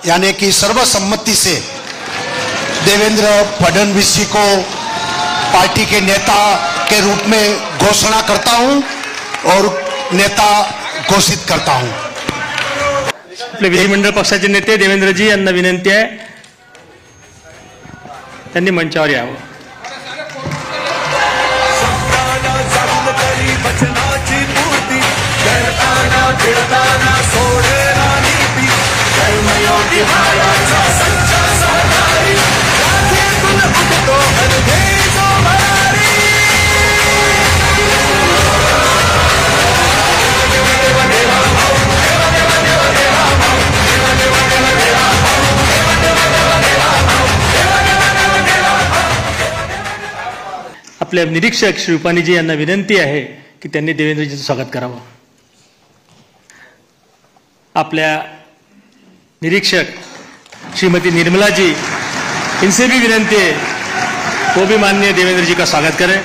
यानी कि सर्वसम्मति से देवेंद्र फडणवीस जी को पार्टी के नेता के रूप में घोषणा करता हूं और नेता घोषित करता हूं। आपले विधिमंडळ पक्षाचे नेते देवेंद्रजी यांना विनंती आहे त्यांनी मंचावर यावं। आपले निरीक्षक श्री रुपानीजी यांना विनंती आहे की त्यांनी देवेंद्रजींचं स्वागत करावं। आपल्या निरीक्षक श्रीमती निर्मलाजी इनसे भी विनंती है वो भी माननीय देवेंद्र जी का स्वागत करें।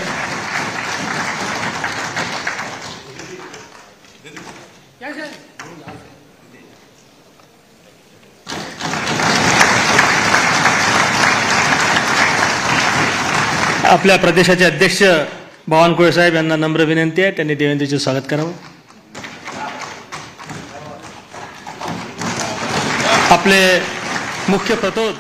आपल्या प्रदेशाचे अध्यक्ष बावनकुळे साहेब यांना नम्र विनंती आहे त्यांनी देवेंद्रजींचं स्वागत करावं। आपले मुख्य प्रतोद